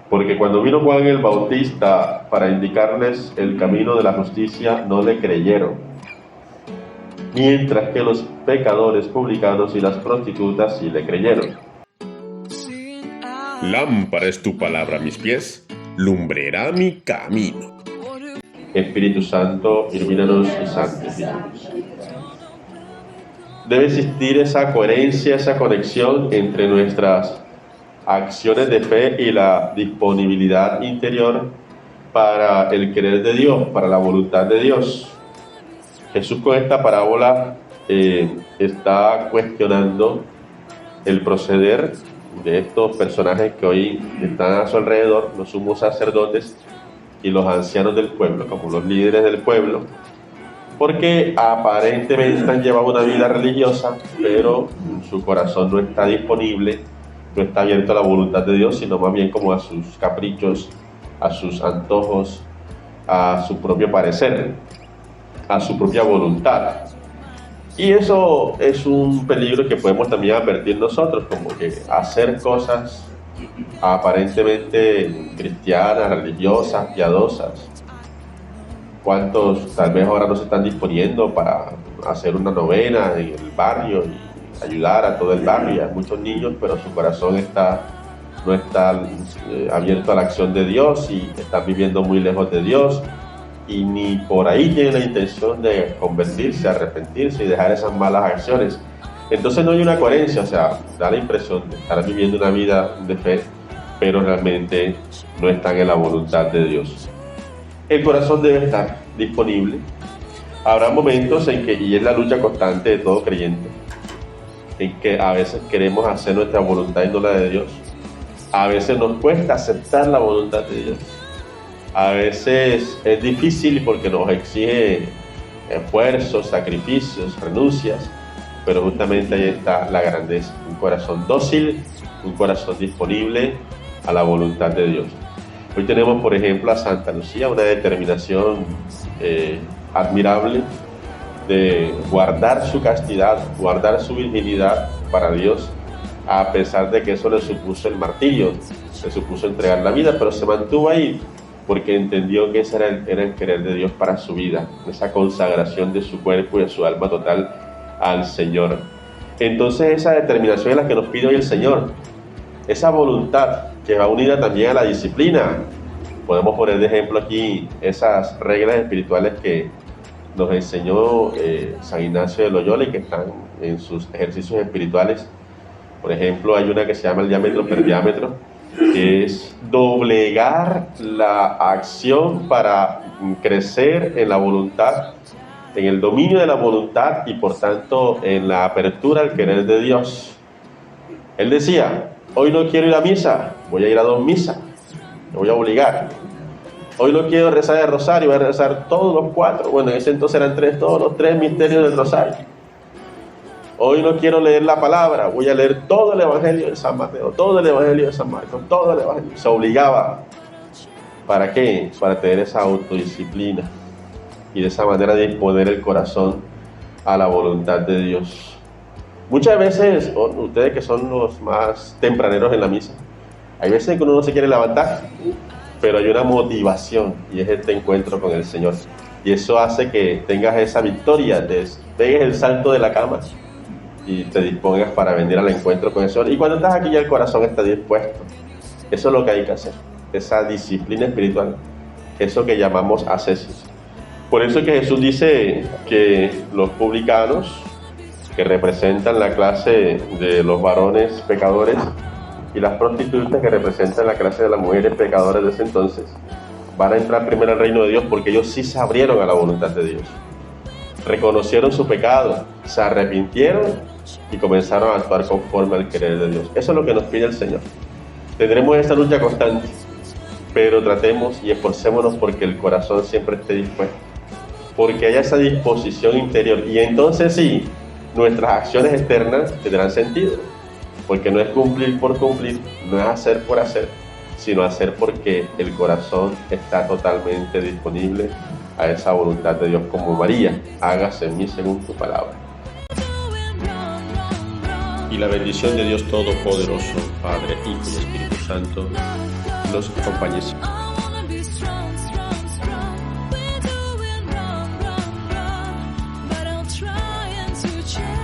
Porque cuando vino Juan el Bautista para indicarles el camino de la justicia, no le creyeron. Mientras que los pecadores publicanos y las prostitutas sí le creyeron. Lámpara es tu palabra a mis pies, lumbrera mi camino. Espíritu Santo, ilumínanos y santifícanos. Debe existir esa coherencia, esa conexión entre nuestras acciones de fe y la disponibilidad interior para el querer de Dios, para la voluntad de Dios. Jesús con esta parábola está cuestionando el proceder de estos personajes que hoy están a su alrededor, los sumos sacerdotes y los ancianos del pueblo, como los líderes del pueblo, porque aparentemente han llevado una vida religiosa, pero su corazón no está disponible, no está abierto a la voluntad de Dios, sino más bien como a sus caprichos, a sus antojos, a su propio parecer, a su propia voluntad. Y eso es un peligro que podemos también advertir nosotros, como que hacer cosas aparentemente cristianas, religiosas, piadosas. ¿Cuántos tal vez ahora no se están disponiendo para hacer una novena en el barrio y ayudar a todo el barrio y a muchos niños, pero su corazón no está abierto a la acción de Dios y están viviendo muy lejos de Dios y ni por ahí tienen la intención de convertirse, arrepentirse y dejar esas malas acciones? Entonces no hay una coherencia, o sea, da la impresión de estar viviendo una vida de fe, pero realmente no están en la voluntad de Dios. El corazón debe estar disponible. Habrá momentos en que, y es la lucha constante de todo creyente, en que a veces queremos hacer nuestra voluntad y no la de Dios. A veces nos cuesta aceptar la voluntad de Dios. A veces es difícil porque nos exige esfuerzos, sacrificios, renuncias, pero justamente ahí está la grandeza. Un corazón dócil, un corazón disponible a la voluntad de Dios. Hoy tenemos, por ejemplo, a Santa Lucía, una determinación admirable de guardar su castidad, guardar su virginidad para Dios, a pesar de que eso le supuso el martirio, le supuso entregar la vida, pero se mantuvo ahí porque entendió que ese era el querer de Dios para su vida, esa consagración de su cuerpo y de su alma total al Señor. Entonces esa determinación es la que nos pide hoy el Señor, esa voluntad que va unida también a la disciplina. Podemos poner de ejemplo aquí esas reglas espirituales que nos enseñó San Ignacio de Loyola y que están en sus ejercicios espirituales. Por ejemplo, hay una que se llama el diámetro per diámetro, que es doblegar la acción para crecer en la voluntad, en el dominio de la voluntad y por tanto en la apertura al querer de Dios. Él decía: hoy no quiero ir a misa, voy a ir a 2 misas, me voy a obligar. Hoy no quiero rezar el rosario, voy a rezar todos los 4, bueno, en ese entonces eran 3, todos los 3 misterios del rosario. Hoy no quiero leer la palabra, voy a leer todo el Evangelio de San Mateo, todo el Evangelio de San Marcos, todo el Evangelio. Se obligaba. ¿Para qué? Para tener esa autodisciplina y de esa manera disponer el corazón a la voluntad de Dios. Muchas veces, ustedes que son los más tempraneros en la misa, hay veces que uno no se quiere levantar, pero hay una motivación y es este encuentro con el Señor. Y eso hace que tengas esa victoria, pegues el salto de la cama y te dispongas para venir al encuentro con el Señor. Y cuando estás aquí ya el corazón está dispuesto. Eso es lo que hay que hacer, esa disciplina espiritual, eso que llamamos ascesis. Por eso que Jesús dice que los publicanos, que representan la clase de los varones pecadores, y las prostitutas, que representan la clase de las mujeres pecadoras de ese entonces, van a entrar primero al reino de Dios porque ellos sí se abrieron a la voluntad de Dios. Reconocieron su pecado, se arrepintieron y comenzaron a actuar conforme al querer de Dios. Eso es lo que nos pide el Señor. Tendremos esta lucha constante, pero tratemos y esforcémonos porque el corazón siempre esté dispuesto, porque haya esa disposición interior, y entonces sí, nuestras acciones externas tendrán sentido, porque no es cumplir por cumplir, no es hacer por hacer, sino hacer porque el corazón está totalmente disponible a esa voluntad de Dios, como María: hágase en mí según tu palabra. Y la bendición de Dios Todopoderoso, Padre, Hijo y Espíritu Santo, los compañeros. But I'll try and to change.